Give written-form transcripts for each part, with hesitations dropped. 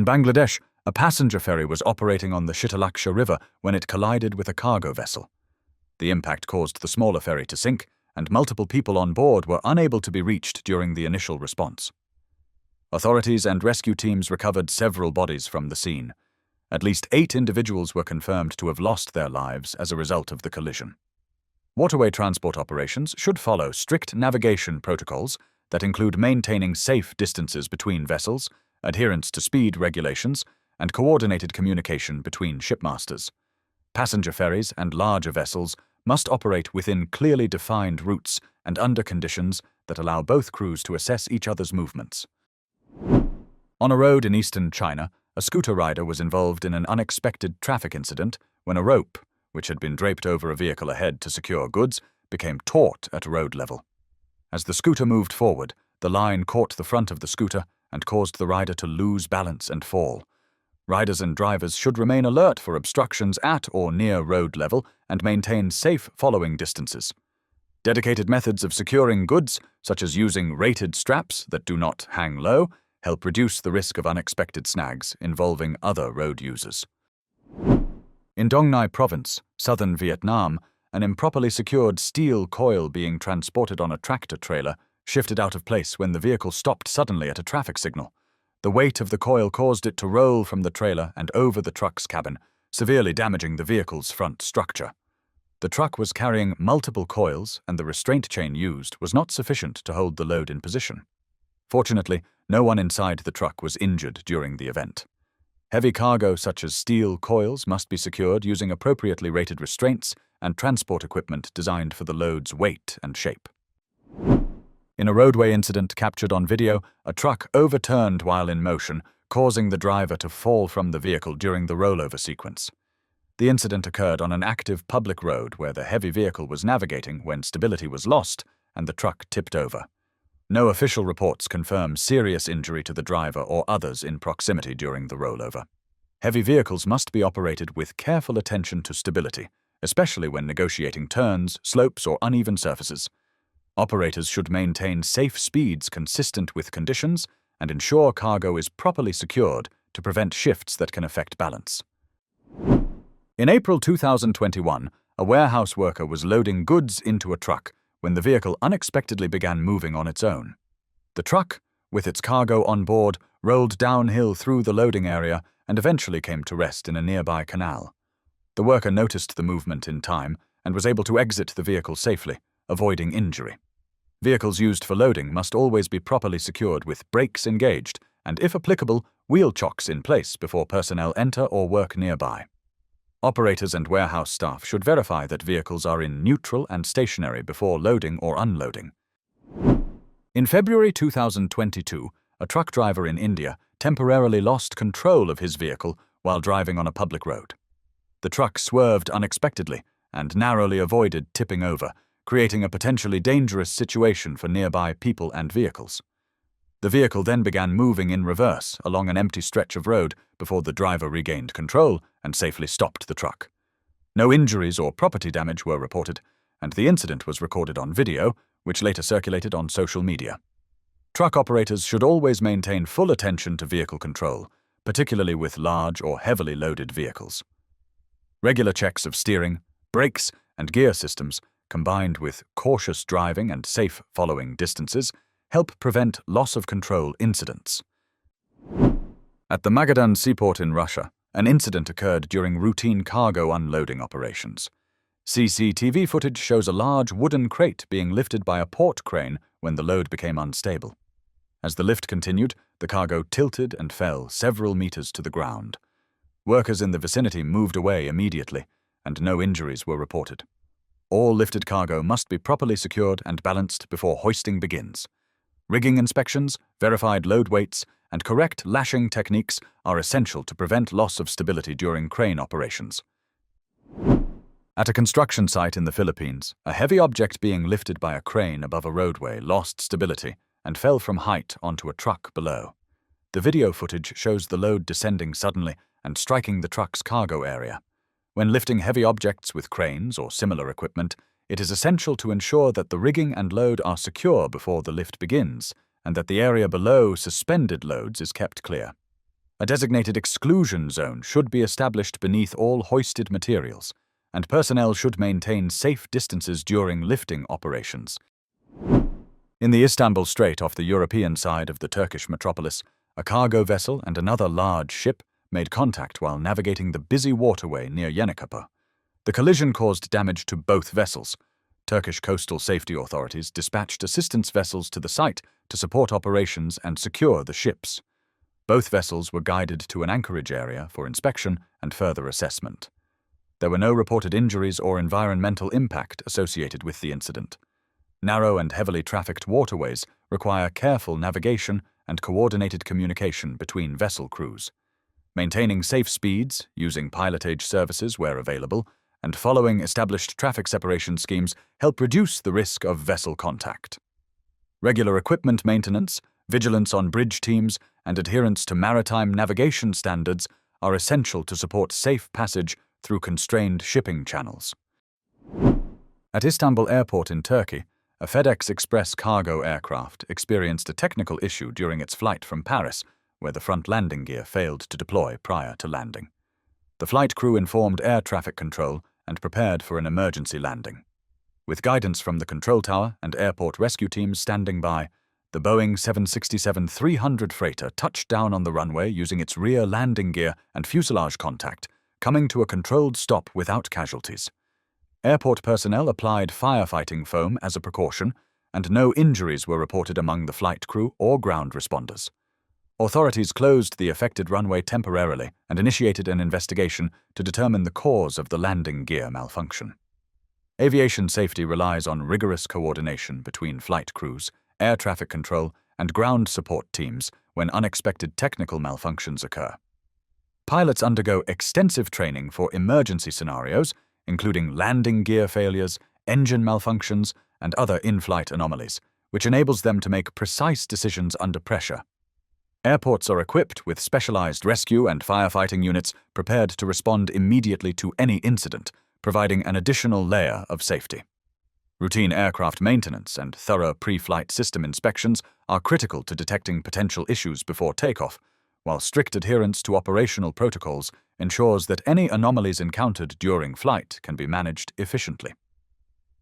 In Bangladesh, a passenger ferry was operating on the Shitalaksha River when it collided with a cargo vessel. The impact caused the smaller ferry to sink, and multiple people on board were unable to be reached during the initial response. Authorities and rescue teams recovered several bodies from the scene. At least 8 individuals were confirmed to have lost their lives as a result of the collision. Waterway transport operations should follow strict navigation protocols that include maintaining safe distances between vessels, adherence to speed regulations, and coordinated communication between shipmasters. Passenger ferries and larger vessels must operate within clearly defined routes and under conditions that allow both crews to assess each other's movements. On a road in eastern China, a scooter rider was involved in an unexpected traffic incident when a rope, which had been draped over a vehicle ahead to secure goods, became taut at road level. As the scooter moved forward, the line caught the front of the scooter and caused the rider to lose balance and fall. Riders and drivers should remain alert for obstructions at or near road level and maintain safe following distances. Dedicated methods of securing goods, such as using rated straps that do not hang low, help reduce the risk of unexpected snags involving other road users. In Dong Nai Province, southern Vietnam, an improperly secured steel coil being transported on a tractor trailer shifted out of place when the vehicle stopped suddenly at a traffic signal. The weight of the coil caused it to roll from the trailer and over the truck's cabin, severely damaging the vehicle's front structure. The truck was carrying multiple coils, and the restraint chain used was not sufficient to hold the load in position. Fortunately, no one inside the truck was injured during the event. Heavy cargo such as steel coils must be secured using appropriately rated restraints and transport equipment designed for the load's weight and shape. In a roadway incident captured on video, a truck overturned while in motion, causing the driver to fall from the vehicle during the rollover sequence. The incident occurred on an active public road where the heavy vehicle was navigating when stability was lost and the truck tipped over. No official reports confirm serious injury to the driver or others in proximity during the rollover. Heavy vehicles must be operated with careful attention to stability, especially when negotiating turns, slopes, or uneven surfaces. Operators should maintain safe speeds consistent with conditions and ensure cargo is properly secured to prevent shifts that can affect balance. In April 2021, a warehouse worker was loading goods into a truck when the vehicle unexpectedly began moving on its own. The truck, with its cargo on board, rolled downhill through the loading area and eventually came to rest in a nearby canal. The worker noticed the movement in time and was able to exit the vehicle safely, avoiding injury. Vehicles used for loading must always be properly secured with brakes engaged and, if applicable, wheel chocks in place before personnel enter or work nearby. Operators and warehouse staff should verify that vehicles are in neutral and stationary before loading or unloading. In February 2022, a truck driver in India temporarily lost control of his vehicle while driving on a public road. The truck swerved unexpectedly and narrowly avoided tipping over, creating a potentially dangerous situation for nearby people and vehicles. The vehicle then began moving in reverse along an empty stretch of road before the driver regained control and safely stopped the truck. No injuries or property damage were reported, and the incident was recorded on video, which later circulated on social media. Truck operators should always maintain full attention to vehicle control, particularly with large or heavily loaded vehicles. Regular checks of steering, brakes, and gear systems, combined with cautious driving and safe following distances, help prevent loss of control incidents. At the Magadan seaport in Russia, an incident occurred during routine cargo unloading operations. CCTV footage shows a large wooden crate being lifted by a port crane when the load became unstable. As the lift continued, the cargo tilted and fell several meters to the ground. Workers in the vicinity moved away immediately, and no injuries were reported. All lifted cargo must be properly secured and balanced before hoisting begins. Rigging inspections, verified load weights, and correct lashing techniques are essential to prevent loss of stability during crane operations. At a construction site in the Philippines, a heavy object being lifted by a crane above a roadway lost stability and fell from height onto a truck below. The video footage shows the load descending suddenly and striking the truck's cargo area. When lifting heavy objects with cranes or similar equipment, it is essential to ensure that the rigging and load are secure before the lift begins, and that the area below suspended loads is kept clear. A designated exclusion zone should be established beneath all hoisted materials, and personnel should maintain safe distances during lifting operations. In the Istanbul Strait off the European side of the Turkish metropolis, a cargo vessel and another large ship made contact while navigating the busy waterway near Yenikapı. The collision caused damage to both vessels. Turkish coastal safety authorities dispatched assistance vessels to the site to support operations and secure the ships. Both vessels were guided to an anchorage area for inspection and further assessment. There were no reported injuries or environmental impact associated with the incident. Narrow and heavily trafficked waterways require careful navigation and coordinated communication between vessel crews. Maintaining safe speeds, using pilotage services where available, and following established traffic separation schemes help reduce the risk of vessel contact. Regular equipment maintenance, vigilance on bridge teams, and adherence to maritime navigation standards are essential to support safe passage through constrained shipping channels. At Istanbul Airport in Turkey, a FedEx Express cargo aircraft experienced a technical issue during its flight from Paris, where the front landing gear failed to deploy prior to landing. The flight crew informed air traffic control and prepared for an emergency landing. With guidance from the control tower and airport rescue teams standing by, the Boeing 767-300 freighter touched down on the runway using its rear landing gear and fuselage contact, coming to a controlled stop without casualties. Airport personnel applied firefighting foam as a precaution, and no injuries were reported among the flight crew or ground responders. Authorities closed the affected runway temporarily and initiated an investigation to determine the cause of the landing gear malfunction. Aviation safety relies on rigorous coordination between flight crews, air traffic control, and ground support teams when unexpected technical malfunctions occur. Pilots undergo extensive training for emergency scenarios, including landing gear failures, engine malfunctions, and other in-flight anomalies, which enables them to make precise decisions under pressure. Airports are equipped with specialized rescue and firefighting units prepared to respond immediately to any incident, providing an additional layer of safety. Routine aircraft maintenance and thorough pre-flight system inspections are critical to detecting potential issues before takeoff, while strict adherence to operational protocols ensures that any anomalies encountered during flight can be managed efficiently.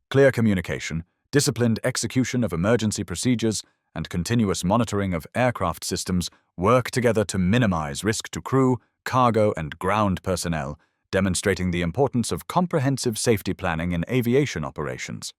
Clear communication, disciplined execution of emergency procedures, and continuous monitoring of aircraft systems work together to minimize risk to crew, cargo, and ground personnel, demonstrating the importance of comprehensive safety planning in aviation operations.